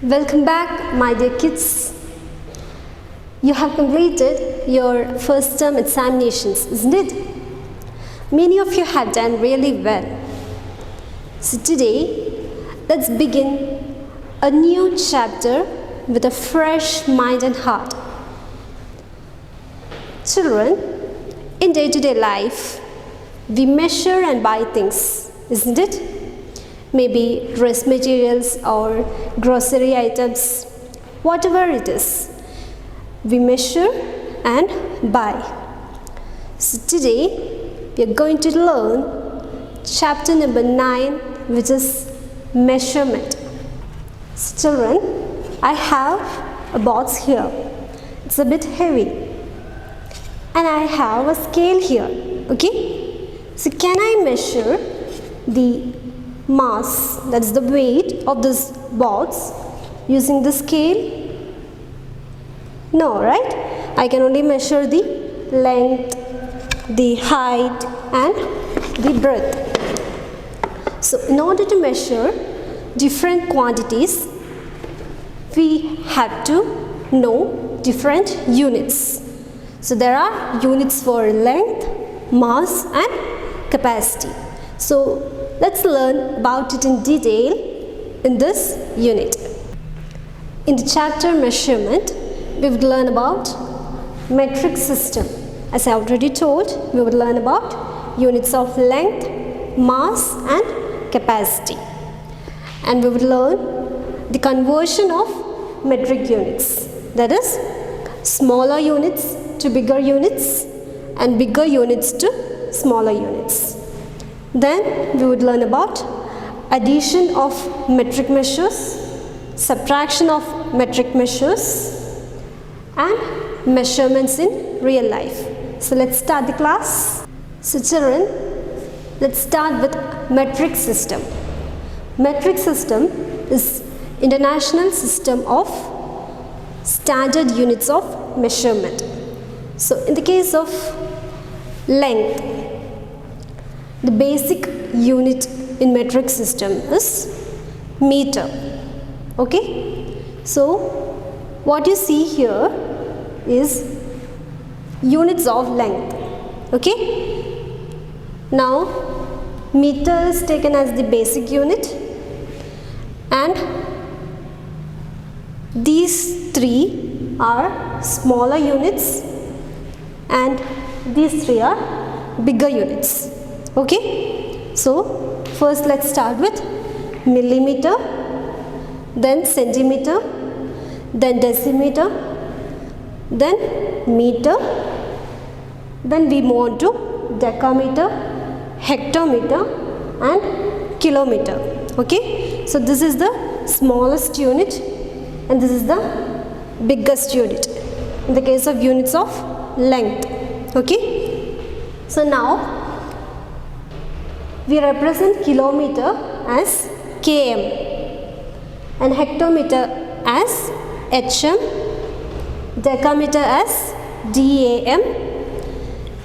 Welcome back, my dear kids. You have completed your first term examinations, isn't it? Many of you have done really well. So today, let's begin a new chapter with a fresh mind and heart. Children, in day-to-day life, we measure and buy things, isn't it? Maybe dress materials or grocery items, whatever it is, we measure and buy. So today we are going to learn chapter number 9, which is measurement. So children, I have a box here. It's a bit heavy. And I have a scale here. Okay? So can I measure the mass, that's the weight of this box, using the scale? No, right? I can only measure the length, the height and the breadth. So in order to measure different quantities, we have to know different units. So there are units for length, mass and capacity. So let's learn about it in detail in this unit. In the chapter measurement, we would learn about metric system. As I already told, we would learn about units of length, mass and capacity. And we would learn the conversion of metric units. That is, smaller units to bigger units and bigger units to smaller units. Then we would learn about addition of metric measures, subtraction of metric measures and measurements in real life. So let's start the class. So children, let's start with metric system. Metric system is international system of standard units of measurement. So in the case of length, the basic unit in metric system is meter. Okay? So what you see here is units of length. Okay? Now meter is taken as the basic unit and these three are smaller units and these three are bigger units. Okay, so first let's start with millimeter, then centimeter, then decimeter, then meter, then we move on to decameter, hectometer and kilometer. Okay, so this is the smallest unit and this is the biggest unit in the case of units of length. Okay, so now we represent kilometer as km and hectometer as hm, decameter as dam,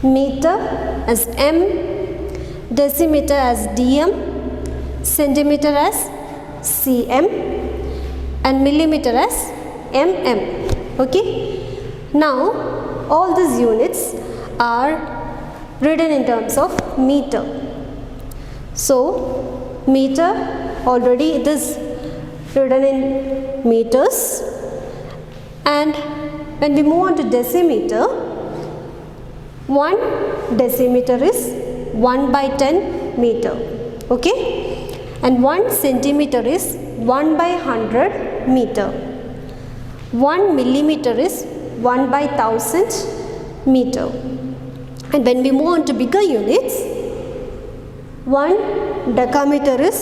meter as m, decimeter as dm, centimeter as cm and millimeter as mm. Okay, now all these units are written in terms of meter. So meter, already it is written in meters, and when we move on to decimeter, 1 decimeter is 1 by 10 meter. Okay, and 1 centimeter is 1 by 100 meter. 1 millimeter is 1 by 1000 meter. And when we move on to bigger units, 1 decameter is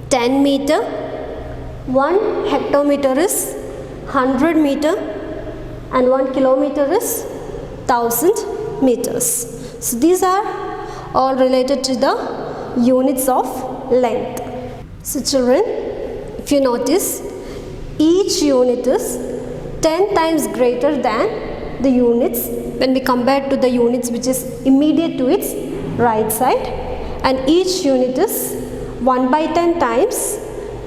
10 meter, 1 hectometer is 100 meter and 1 kilometer is 1000 meters. So these are all related to the units of length. So children, if you notice, each unit is 10 times greater than the units when we compare to the units which is immediate to its right side, and each unit is 1 by 10 times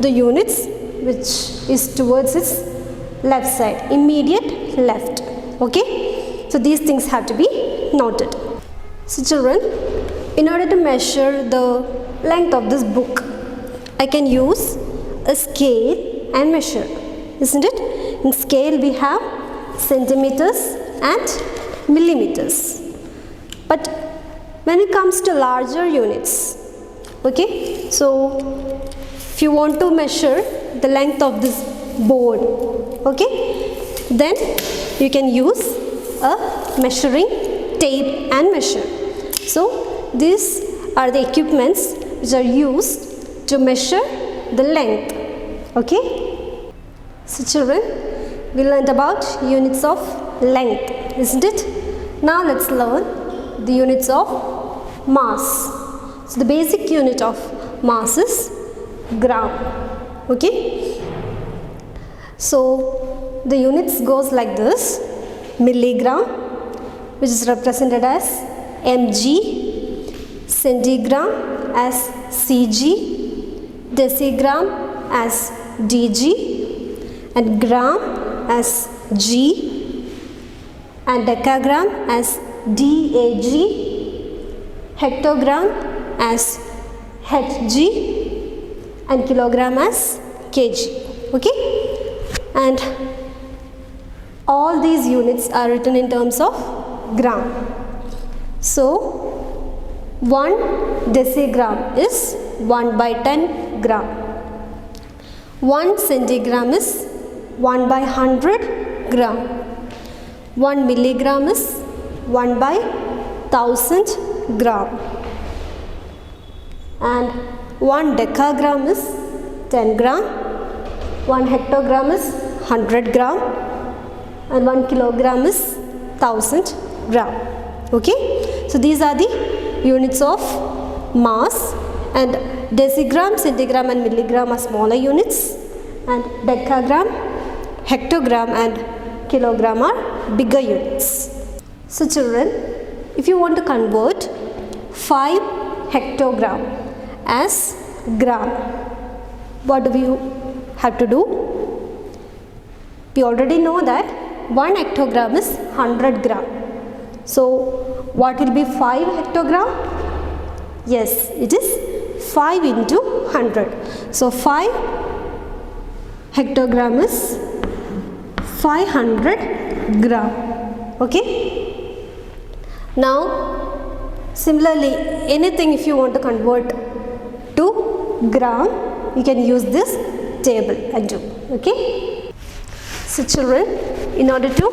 the units which is towards its left side, immediate left. Okay, so these things have to be noted. So children, in order to measure the length of this book, I can use a scale and measure, isn't it? In scale we have centimeters and millimeters, but when it comes to larger units, okay, so if you want to measure the length of this board, okay, then you can use a measuring tape and measure. So these are the equipments which are used to measure the length. Okay, so children, we learned about units of length, isn't it? Now let's learn the units of mass. So the basic unit of mass is gram. Okay, so the units goes like this: milligram, which is represented as mg, centigram as cg, decigram as dg, and gram as g, and decagram as dag, hectogram as hg, and kilogram as kg. Okay, and all these units are written in terms of gram. So 1 decigram is 1/10 gram. 1 centigram is 1/100 gram. 1 milligram is 1/1000 gram. And 1 decagram is 10 gram. 1 hectogram is 100 gram. And 1 kilogram is 1000 gram. Okay, so these are the units of mass, and decigram, centigram and milligram are smaller units, and decagram, hectogram and kilogram are bigger units. So children, if you want to convert 5 hectogram as gram, what do you have to do? We already know that 1 hectogram is 100 gram. So what will be 5 hectogram? Yes, it is 5 into 100. So 5 hectogram is 500 gram. Okay, now similarly, anything if you want to convert to gram, you can use this table and do. Okay, so children, in order to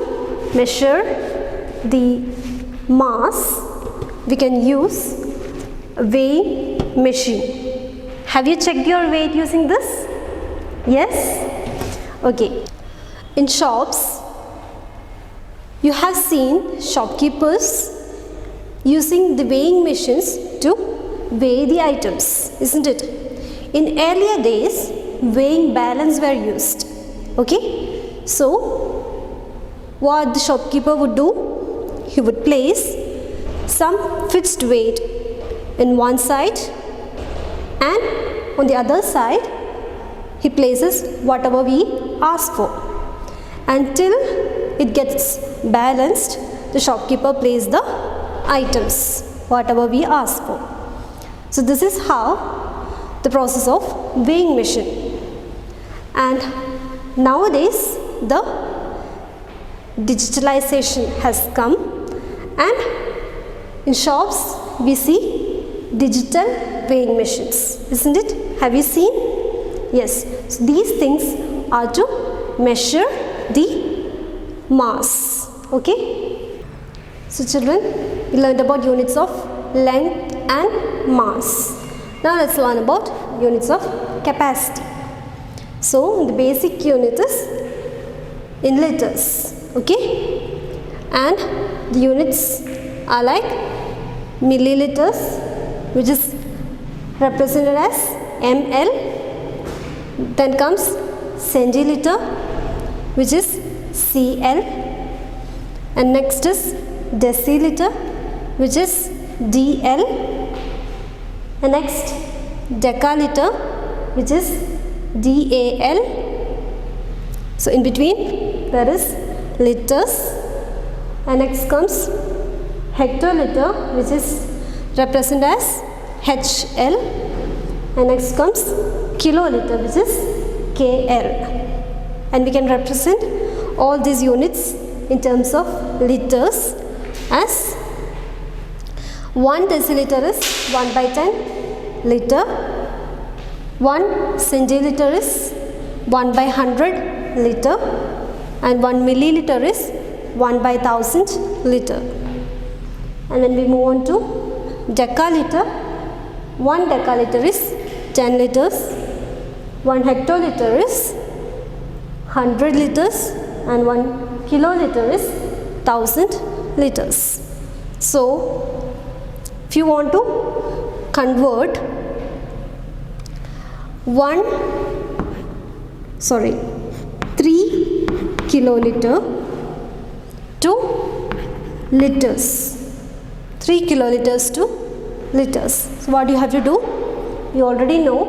measure the mass, we can use a weighing machine. Have you checked your weight using this? Yes? Okay. In shops, you have seen shopkeepers using the weighing machines to weigh the items, isn't it? In earlier days, weighing balance were used. Okay, so what the shopkeeper would do, he would place some fixed weight in one side, and on the other side he places whatever we ask for. Until it gets balanced, the shopkeeper places the items whatever we ask for. So this is how the process of weighing machine. And nowadays the digitalization has come, and in shops we see digital weighing machines, isn't it? Have you seen? Yes, so these things are to measure the mass. Okay, so children, we learned about units of length and mass. Now let's learn about units of capacity. So the basic unit is in liters. Okay, and the units are like milliliters, which is represented as ml. Then comes centiliter, which is cl, and next is deciliter, which is dl, and next decaliter, which is dal, So in between there is liters, and next comes hectoliter, which is represented as HL, and next comes kiloliter, which is KL, and we can represent all these units in terms of liters as 1 deciliter is 1 by 10 liter, 1 centiliter is 1 by 100 liter, and 1 milliliter is 1 by 1000 liter. And then we move on to decaliter. 1 decaliter is 10 liters, 1 hectoliter is 100 liters, and 1 kiloliter is 1000 liters. So if you want to convert 3 kiloliter to liters, 3 kiloliters to liters. So what you have to do? You already know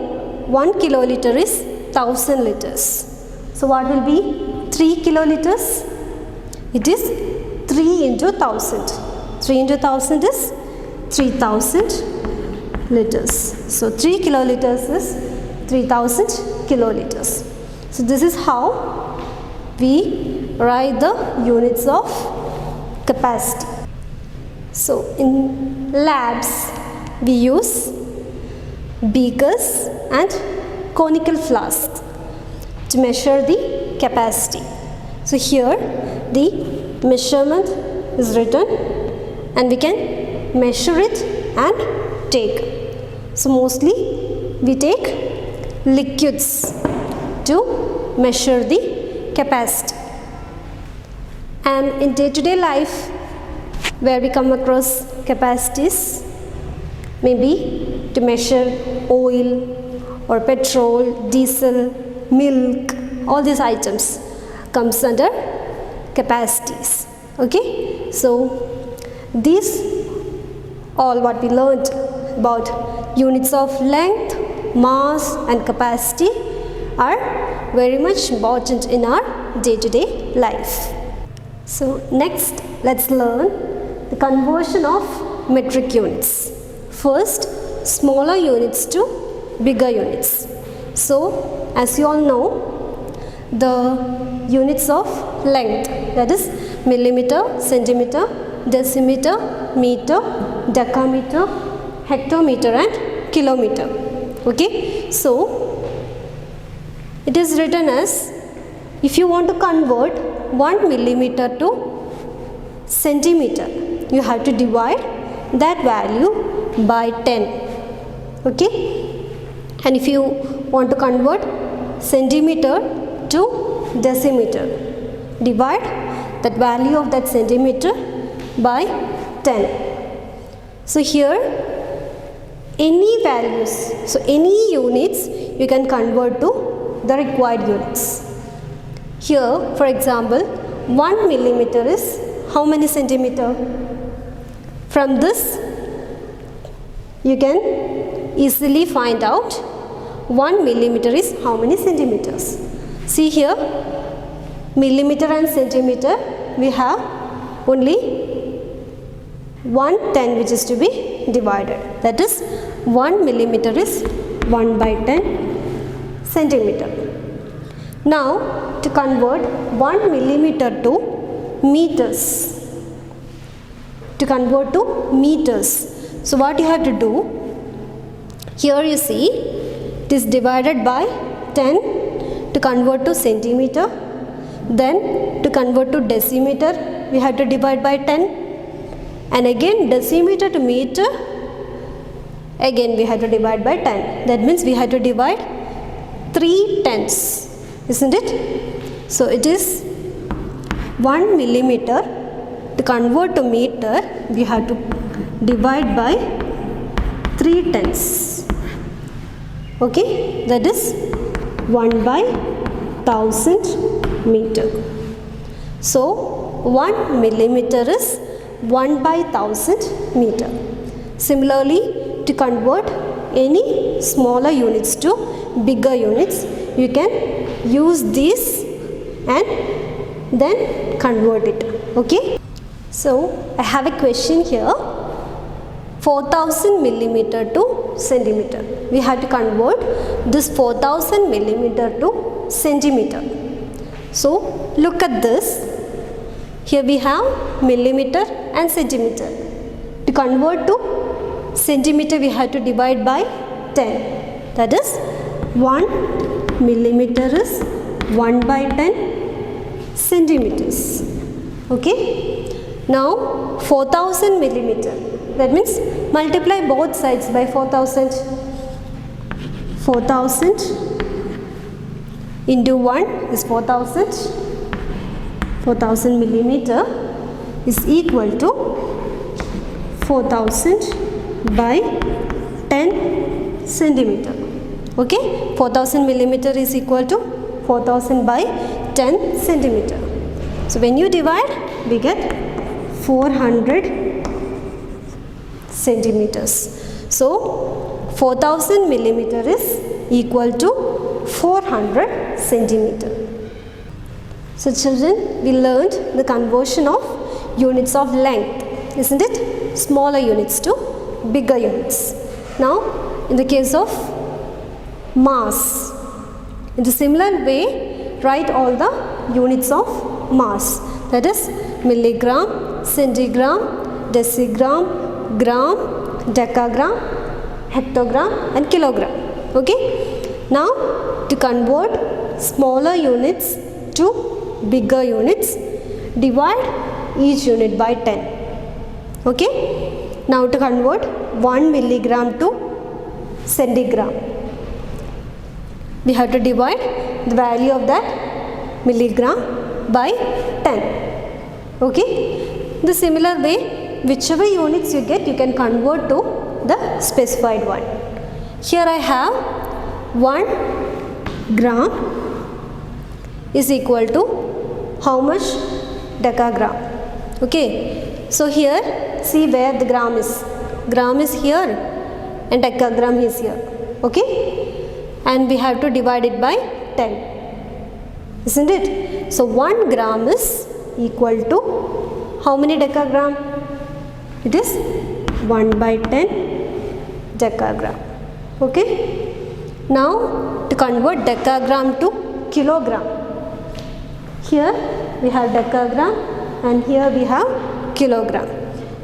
1 kiloliter is 1000 liters. So what will be 3 kiloliters? It is 3 into 1000. 3 into 1000 is 3000 liters. So 3 kiloliters is 3000 kiloliters. So this is how we write the units of capacity. So in labs we use beakers and conical flasks to measure the capacity. So here the measurement is written, and we can measure it and take. So mostly we take liquids to measure the capacity. And in day-to-day life, where we come across capacities, maybe to measure oil or petrol, diesel, milk, all these items comes under capacities. Okay, so these all what we learned about units of length, mass and capacity are very much important in our day-to-day life. So next let's learn the conversion of metric units. First, smaller units to bigger units. So as you all know, the units of length, that is millimeter, centimeter, decimeter, meter, decameter, hectometer and kilometer. Okay, so it is written as, if you want to convert 1 millimeter to centimeter, you have to divide that value by 10. Okay, and if you want to convert centimeter to decimeter, divide that value of that centimeter by 10. So here any values, so any units you can convert to the required units. Here for example 1 millimeter is how many centimeter? From this you can easily find out 1 millimeter is how many centimeters. See here, millimeter and centimeter we have only 1/10 which is to be divided. That is 1 millimeter is 1 by 10 centimeter. Now to convert 1 millimeter to meters, to convert to meters, so what you have to do, here you see it is divided by 10 to convert to centimeter, then to convert to decimeter we have to divide by 10, and again decimeter to meter, again we have to divide by 10. That means we have to divide 3/10, isn't it? So it is 1 millimeter, to convert to meter we have to divide by 3/10. Okay, that is 1 by 1000 meter. So 1 millimeter is 1 by 1000 meter. Similarly, to convert any smaller units to bigger units, you can use these and then convert it. Okay. So I have a question here. 4000 millimeter to centimeter. We have to convert this 4000 millimeter to centimeter. So look at this. Here we have millimeter and centimeter. To convert to centimeter, we have to divide by 10. That is 1 millimeter is 1 by 10 centimeters. Okay. Now 4000 millimeter. That means multiply both sides by 4000. 4000 into 1 is 4000. 4000 millimeter is equal to 4000 by 10 centimeter. Okay, 4000 millimeter is equal to 4000 by 10 centimeter. So when you divide, we get 400 centimeters. So 4000 millimeter is equal to 400 centimeter. So children, we learned the conversion of units of length, isn't it? Smaller units to bigger units. Now in the case of mass, in the similar way, write all the units of mass, that is milligram, centigram, decigram, gram, decagram, hectogram and kilogram. Okay. Now to convert smaller units to bigger units, divide each unit by 10. Okay. Now to convert 1 milligram to centigram, we have to divide the value of that milligram by 10. Okay. The similar way, whichever units you get, you can convert to the specified one. Here I have 1 gram is equal to how much decagram. Okay. So here see where the gram is. Gram is here and decagram is here. Okay. And we have to divide it by 10. Isn't it? So 1 gram is equal to how many decagram? It is 1 by 10 decagram. Okay. Now to convert decagram to kilogram, here we have decagram and here we have kilogram.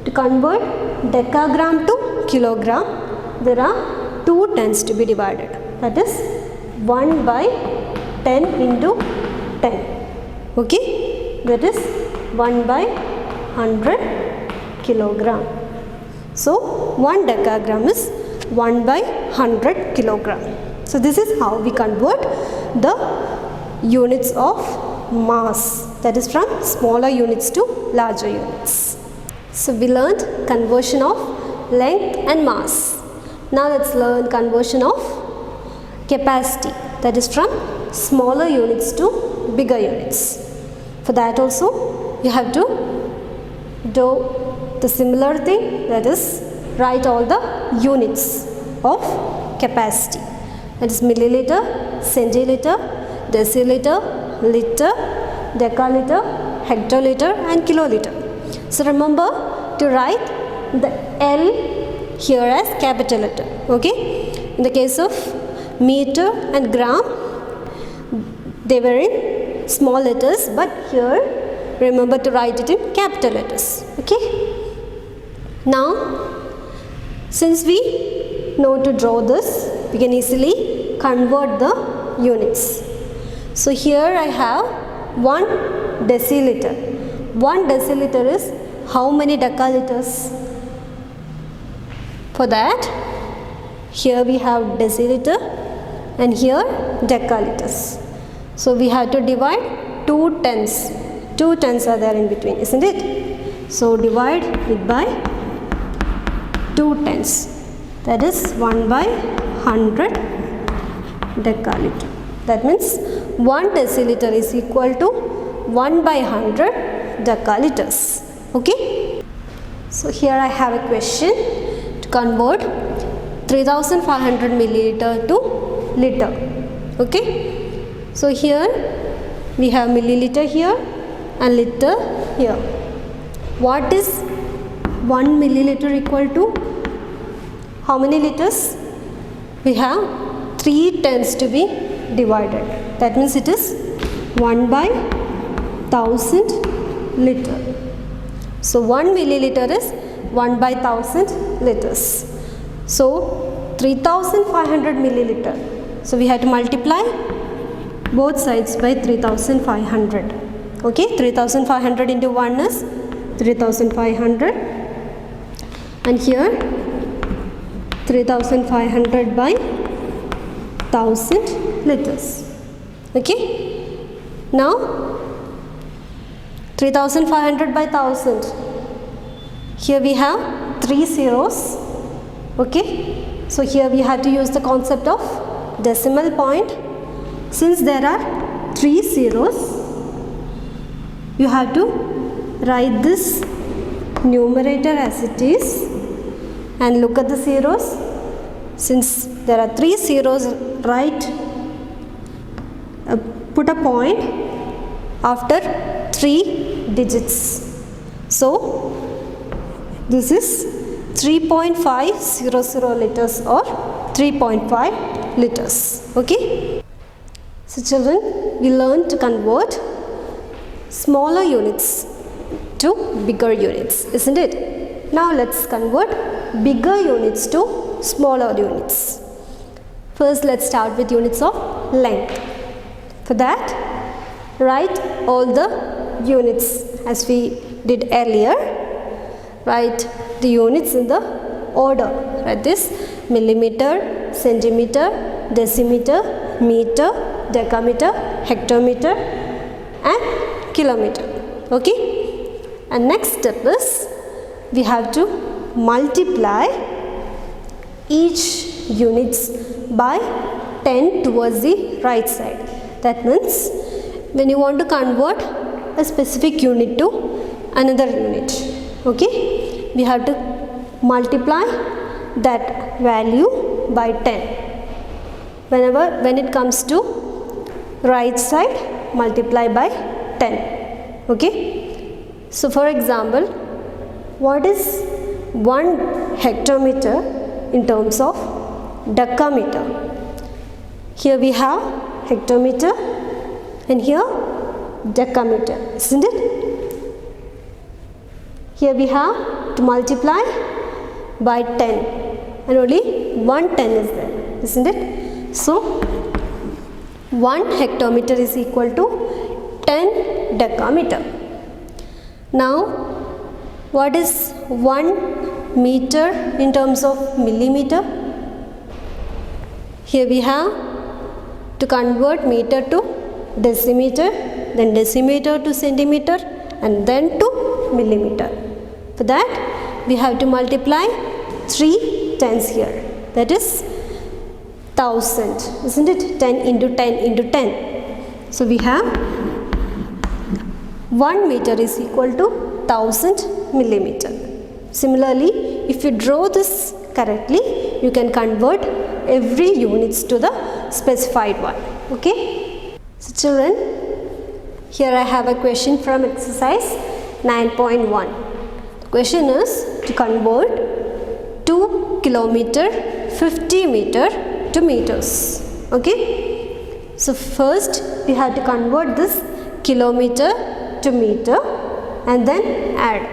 To convert decagram to kilogram, there are 2 tens to be divided. That is 1 by 10 into 10. Okay. That is 1 by 100 kilogram. So 1 decagram is 1 by 100 kilogram. So this is how we convert the units of mass, that is from smaller units to larger units. So we learned conversion of length and mass. Now let's learn conversion of capacity, that is from smaller units to bigger units. For that also you have to do the similar thing, that is write all the units of capacity, that is milliliter, centiliter, deciliter, liter, decaliter, hectoliter and kiloliter. So remember to write the L here as capital letter. Okay. In the case of meter and gram, they were in small letters, but here remember to write it in capital letters. Okay. Now since we know to draw this, we can easily convert the units. So here I have 1 deciliter. 1 deciliter is how many decaliters? For that, here we have deciliter and here decaliters. So we have to divide 2 tens. 2 tens are there in between, isn't it? So divide it by 2 tens. That is 1 by 100 decaliter. That means 1 deciliter is equal to 1 by 100 decaliters. Okay. So here I have a question to convert 3500 milliliter to liter. Okay. So here We have milliliter here and liter here. What is 1 milliliter equal to? How many liters? We have 3 tens to be divided. That means it is 1 by 1000 liter. So 1 milliliter is 1 by 1000 liters. So 3500 milliliter. So we have to multiply both sides by 3500. Okay, 3500 into 1 is 3500, and here 3500 by 1000 liters. Okay, now 3500 by 1000, here we have 3 zeros. Okay, so here we have to use the concept of decimal point. Since there are 3 zeros, you have to write this numerator as it is and look at the zeros. Since there are 3 zeros, put a point after 3 digits. So this is 3.500 liters or 3.5 liters. Okay, so children, we learn to convert smaller units to bigger units, isn't it? Now let's convert bigger units to smaller units. First, let's start with units of length. For that, write all the units as we did earlier. Write the units in the order. Write this: millimeter, centimeter, decimeter, meter, decameter, hectometer and kilometer. Okay, and next step is we have to multiply each units by 10 towards the right side. That means when you want to convert a specific unit to another unit, okay, we have to multiply that value by 10. When it comes to right side, multiply by 10. Okay, so for example, what is 1 hectometer in terms of decameter? Here we have hectometer and here decameter, isn't it? Here we have to multiply by 10 and only 1 10 is there, isn't it? So 1 hectometer is equal to 10 decameter. Now what is 1 meter in terms of millimeter? Here we have to convert meter to decimeter, then decimeter to centimeter and then to millimeter. For that we have to multiply 3 tens here, that is 1000, isn't it? 10 into 10 into 10. So we have 1 meter is equal to 1000 millimeter. Similarly, if you draw this correctly, you can convert every units to the specified one. Okay, so children, here I have a question from exercise 9.1. The question is to convert 2 kilometer 50 meter to meters. Okay, so first we have to convert this kilometer to meter and then add.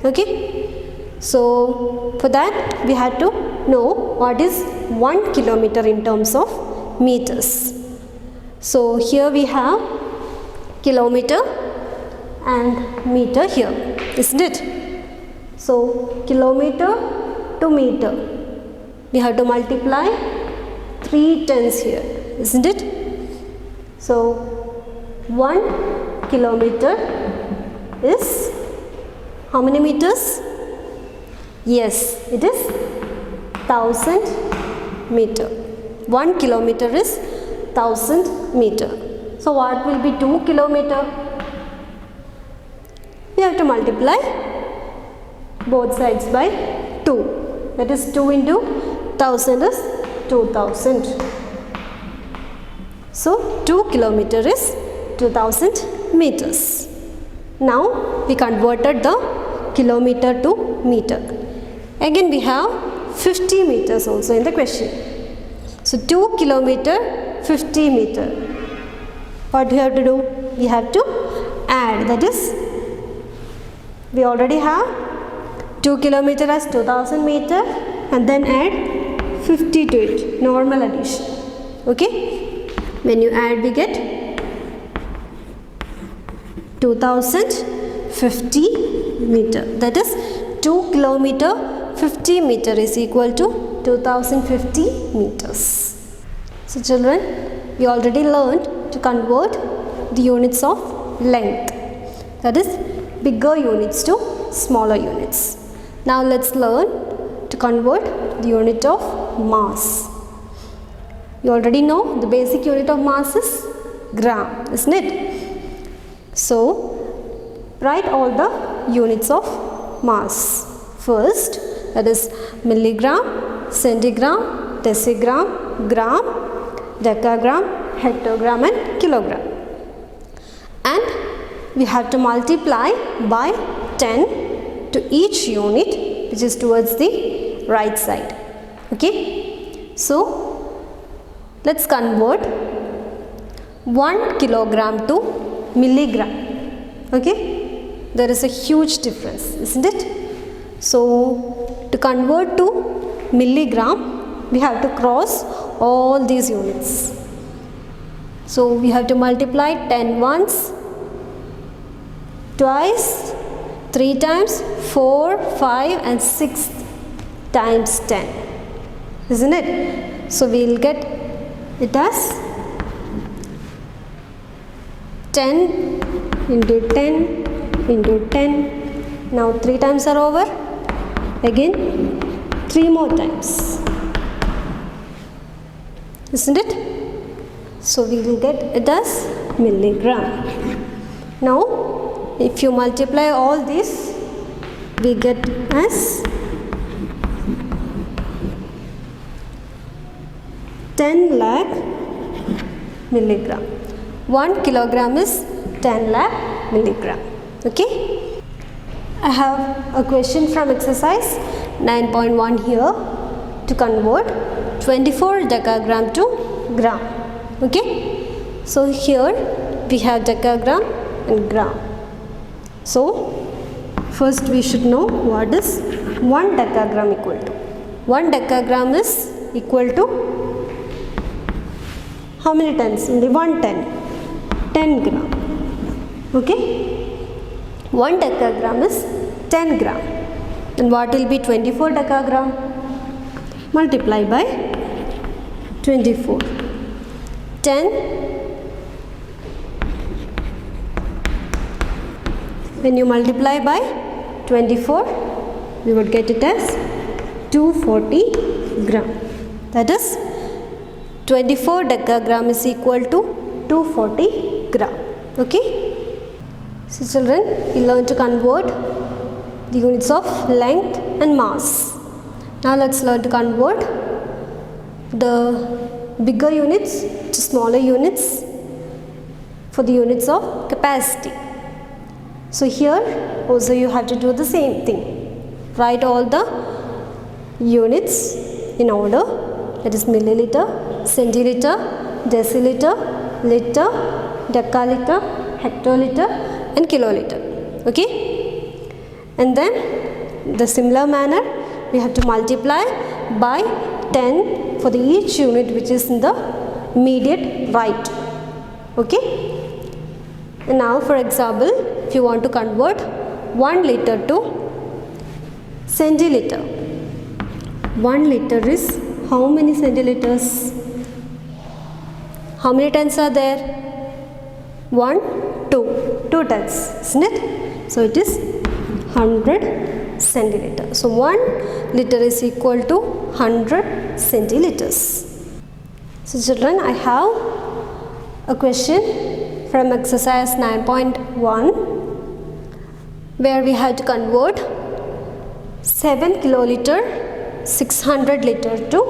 Okay, so for that we have to know what is 1 kilometer in terms of meters. So here we have kilometer and meter here, isn't it? So kilometer to meter, we have to multiply 3 tens here, isn't it? So 1 kilometer is how many meters? Yes, it is 1000 meter. 1 kilometer is 1000 meter. So what will be 2 kilometer? We have to multiply both sides by 2. That is 2 into 1000 is 2000. So 2 kilometer is 2000 meters. Now we converted the kilometer to meter. Again we have 50 meters also in the question. So 2 kilometer 50 meter. What do we have to do? We have to add, that is we already have 2 kilometer as 2000 meter and then add 50 to it, normal addition. Okay, when you add we get 2050 meter, that is 2 kilometer 50 meter is equal to 2050 meters. So children, we already learned to convert the units of length, that is bigger units to smaller units. Now let's learn to convert the unit of mass. You already know the basic unit of mass is gram, isn't it? So write all the units of mass. First, that is milligram, centigram, decigram, gram, decagram, hectogram and kilogram. And we have to multiply by 10 to each unit which is towards the right side. Okay, so let's convert 1 kilogram to milligram. Okay, there is a huge difference, isn't it? So to convert to milligram we have to cross all these units. So we have to multiply 10 once, twice, 3 times, 4, 5 and 6 times 10, isn't it? So we will get it as 10 into 10 into 10. Now 3 times are over, again 3 more times, isn't it? So we will get it as milligram. Now if you multiply all this we get as 10 lakh milligram. 1 kilogram is 10 lakh milligram. Okay, I have a question from exercise 9.1 here to convert 24 decagram to gram. Okay, so here we have decagram and gram. So first we should know what is 1 decagram equal to. 1 decagram is equal to how many tens? Only 10 gram. Okay, 1 decagram is 10 gram. Then what will be 24 decagram? Multiply by 24. 10, when you multiply by 24 we would get it as 240 gram. That is 24 decagram is equal to 240 gram. Okay, so children, we learn to convert the units of length and mass. Now let's learn to convert the bigger units to smaller units for the units of capacity. So here also you have to do the same thing. Write all the units in order, that is milliliter, centiliter, deciliter, liter, decaliter, hectoliter and kiloliter. Okay, and then the similar manner we have to multiply by 10 for the each unit which is in the immediate right. Okay, and now for example if you want to convert 1 liter to centiliter, 1 liter is how many centiliters? How many tens are there? 1, 2 tens, isn't it? So it is 100 centiliter. So 1 liter is equal to 100 centiliters. So children, I have a question from exercise 9.1 where we have to convert 7 kiloliter 600 liter to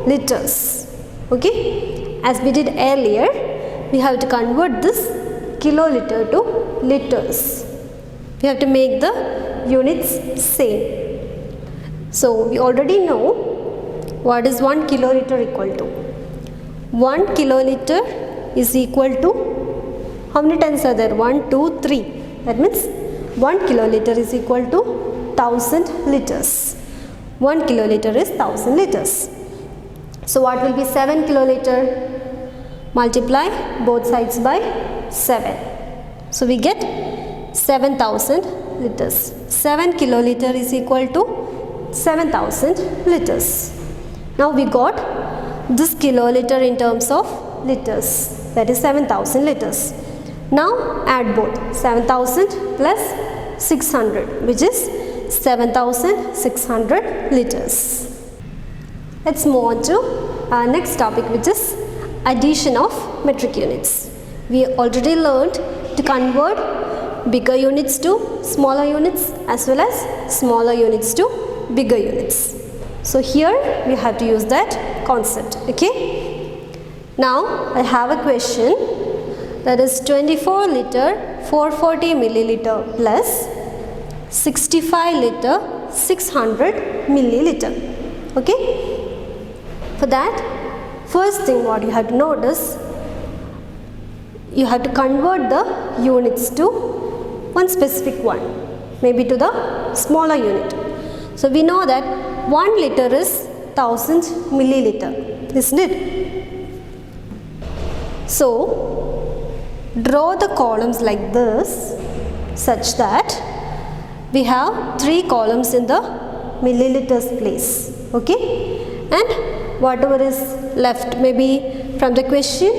liters. Okay, as we did earlier we have to convert this kiloliter to liters. We have to make the units same. So we already know what is 1 kiloliter equal to. 1 kiloliter is equal to, how many tens are there? 1, 2, 3. That means 1 kiloliter is equal to 1000 liters. 1 kiloliter is 1000 liters. So what will be 7 kiloliter? Multiply both sides by 7. So we get 7000 liters. 7 kiloliter is equal to 7000 liters. Now we got this kiloliter in terms of liters, that is 7000 liters. Now add both, 7000 plus 600, which is 7600 liters. Let's move on to our next topic, which is addition of metric units. We already learned to convert bigger units to smaller units as well as smaller units to bigger units. So here we have to use that concept. Okay. Now I have a question, that is 24 liter 440 milliliter plus 65 liter 600 milliliter. Okay. For that, first thing what you have to notice, you have to convert the units to one specific one, maybe to the smaller unit. So we know that 1 liter is 1000 milliliter, isn't it? So draw the columns like this, such that we have 3 columns in the milliliters place. Okay, and whatever is left, maybe from the question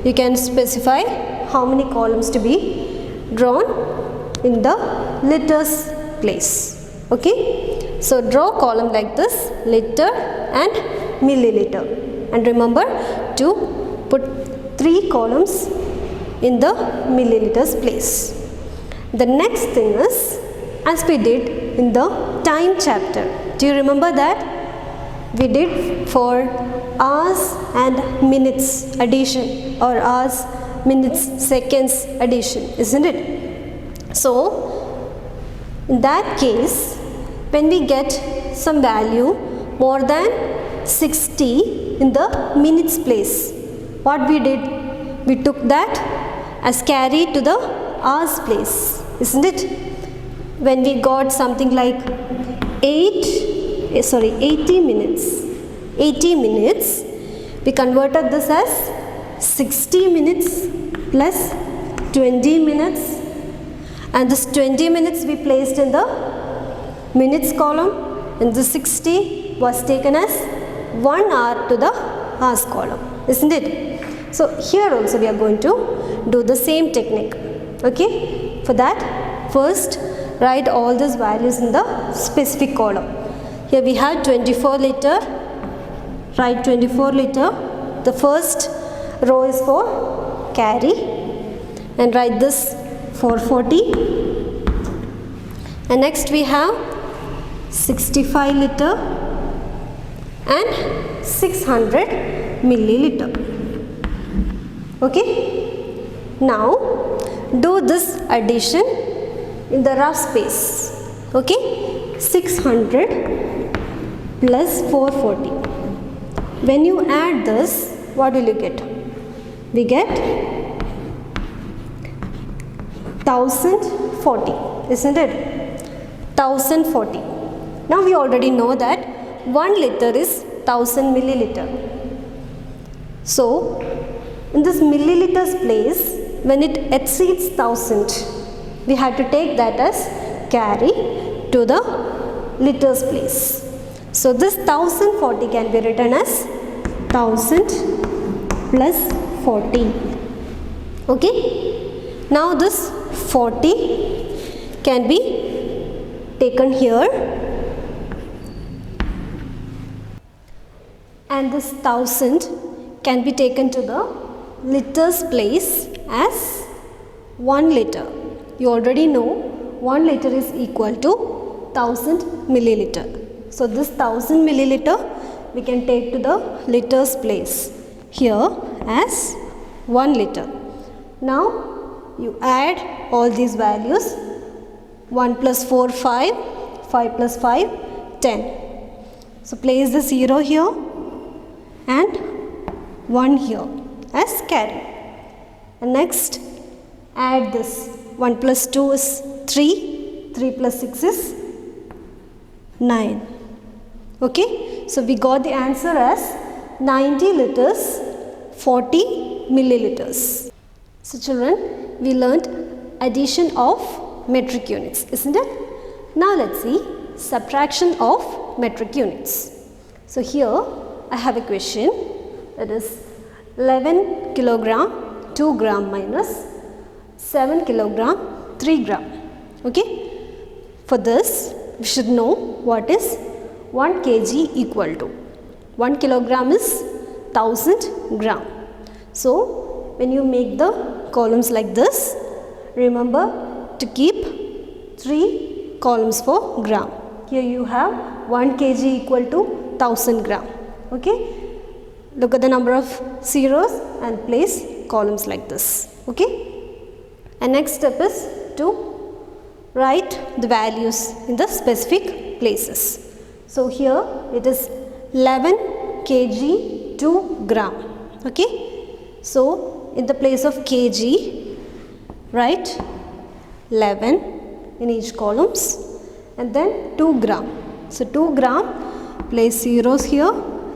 you can specify how many columns to be drawn in the liters place. Okay, so draw column like this, liter and milliliter, and remember to put 3 columns in the milliliters place. The next thing is, as we did in the time chapter, do you remember that we did for hours and minutes addition, or hours, minutes, seconds addition, isn't it? So in that case, when we get some value more than 60 in the minutes place, what we did, we took that as carry to the hours place, isn't it? When we got something like 80 minutes, we converted this as 60 minutes plus 20 minutes, and this 20 minutes we placed in the minutes column, and the 60 was taken as 1 hour to the hours column, isn't it? So here also we are going to do the same technique. Okay, for that, first write all these values in the specific column. Here we have 24 liter, write 24 liter, the first row is for carry, and write this 440, and next we have 65 liter and 600 milliliter. Okay, now do this addition in the rough space. Okay, 600 plus 440. When you add this, what will you get? We get 1040, isn't it? 1040. Now we already know that 1 liter is 1000 milliliter. So in this milliliters place, when it exceeds 1000, we have to take that as carry to the liters place. So this 1040 can be written as 1000 plus 40. Okay. Now this 40 can be taken here, and this 1000 can be taken to the liters place as 1 liter. You already know 1 liter is equal to 1000 milliliter. So this 1000 milliliter we can take to the liters place here as 1 liter. Now you add all these values. 1 plus 4, 5. 5 plus 5, 10. So place the 0 here and 1 here as carry. And next add this. 1 plus 2 is 3. 3 plus 6 is 9. Okay. So we got the answer as 90 liters 40 milliliters. So children, we learnt addition of metric units, isn't it? Now let's see subtraction of metric units. So here I have a question, that is 11 kilogram 2 gram minus 7 kilogram 3 gram. Okay. For this we should know what is 1 kg equal to. 1 kilogram is 1000 gram. So when you make the columns like this, remember to keep 3 columns for gram. Here you have 1 kg equal to 1000 gram. Okay. Look at the number of zeros and place columns like this. Okay. And next step is to write the values in the specific places. So here it is 11 kg 2 gram. Okay. So in the place of kg, write 11 in each columns and then 2 gram. So 2 gram, place zeros here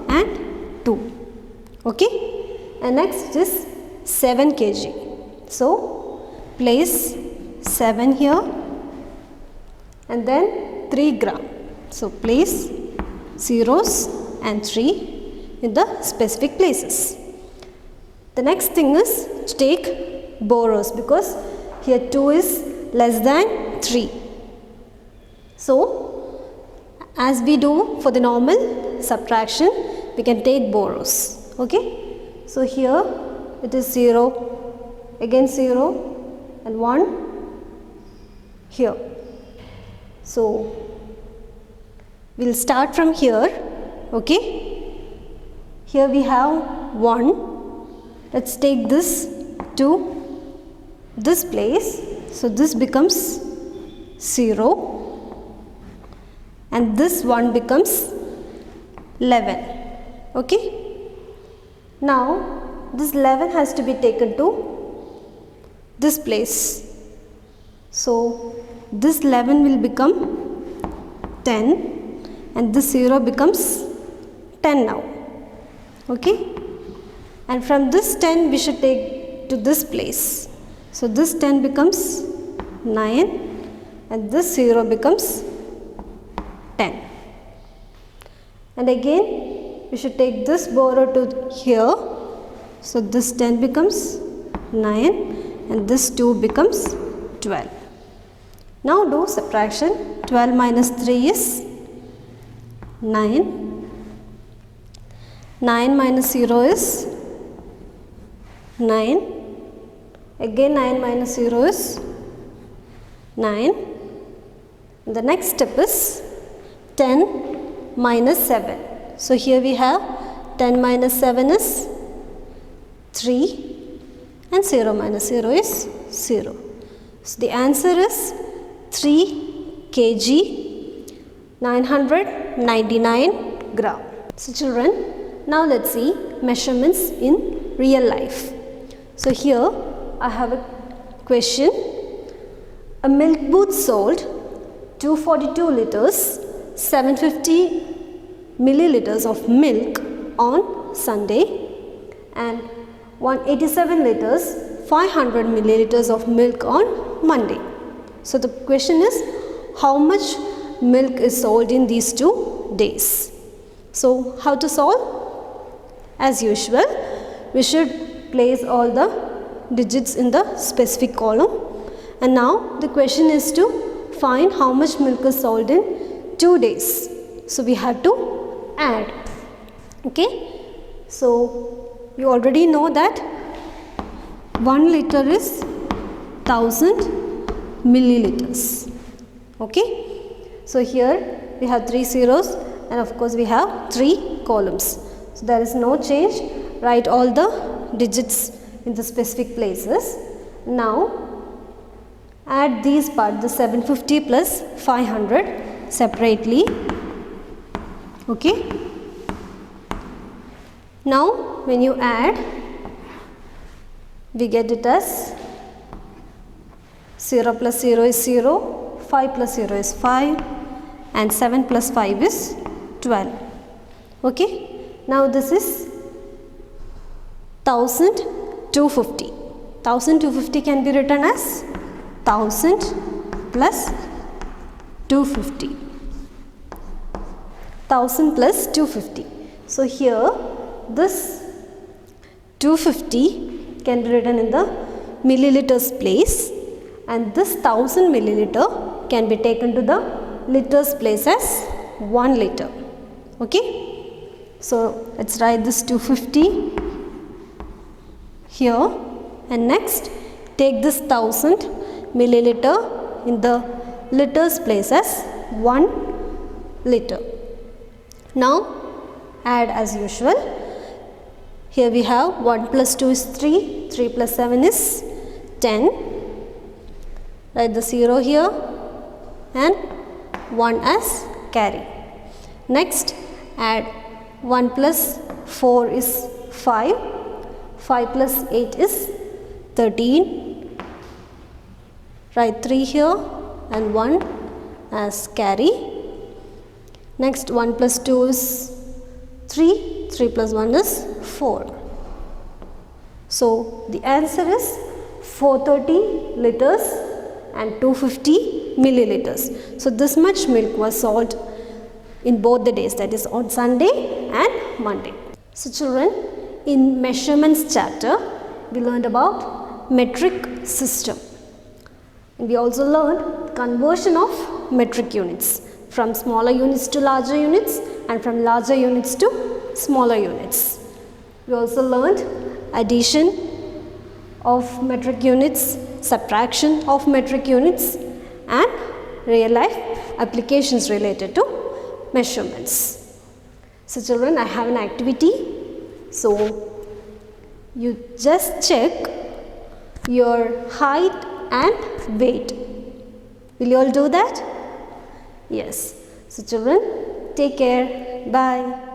and 2. Okay. And next is 7 kg. So place 7 here and then 3 gram. So place zeros and 3 in the specific places. The next thing is to take borrows, because here 2 is less than 3. So as we do for the normal subtraction, we can take borrows. Okay. So here it is 0, again 0 and 1 here. So we'll start from here. Okay. Here we have 1. Let's take this to this place. So this becomes 0 and this one becomes 11. Okay. Now this 11 has to be taken to this place. So this 11 will become 10 and this 0 becomes 10 now. Okay. And from this 10 we should take to this place. So this 10 becomes 9 and this 0 becomes 10. And again we should take this borrow to here. So this 10 becomes 9 and this 2 becomes 12. Now do subtraction. 12 minus 3 is 9. 9 minus 0 is 9. Again 9 minus 0 is 9. The next step is 10 minus 7. So here we have 10 minus 7 is 3 and 0 minus 0 is 0. So the answer is 3 kg 999 gram. So children, now let's see measurements in real life. So here I have a question. A milk booth sold 242 liters 750 milliliters of milk on Sunday and 187 liters 500 milliliters of milk on Monday. So the question is, how much milk is sold in these 2 days? So how to solve? As usual, we should place all the digits in the specific column, and now the question is to find how much milk is sold in 2 days. So we have to add. Okay. So you already know that 1 liter is 1000 milliliters. Okay. So here we have 3 zeros and of course we have 3 columns. So there is no change. Write all the digits in the specific places. Now add these parts, the 750 plus 500 separately. Okay. Now when you add, we get it as 0 plus 0 is 0, 5 plus 0 is 5, and 7 plus 5 is 12. Okay. Now this is 1250. 1250 can be written as 1000 plus 250. 1000 plus 250. So here this 250 can be written in the milliliters place, and this 1000 milliliter can be taken to the liters place as 1 liter. Okay. So let's write this 250 here, and next take this 1000 milliliter in the liters place as 1 liter. Now add as usual. Here we have 1 plus 2 is 3, 3 plus 7 is 10. Write the 0 here and 1 as carry. Next add 1 plus 4 is 5, 5 plus 8 is 13. Write 3 here and 1 as carry. Next 1 plus 2 is 3, 3 plus 1 is 4. So the answer is 430 liters and 250 milliliters. So this much milk was sold in both the days, that is on Sunday and Monday. So children, in measurements chapter we learned about metric system, and we also learned conversion of metric units from smaller units to larger units and from larger units to smaller units. We also learned addition of metric units, subtraction of metric units, and real life applications related to measurements. So children, I have an activity. So you just check your height and weight. Will you all do that? Yes. So children, take care. Bye.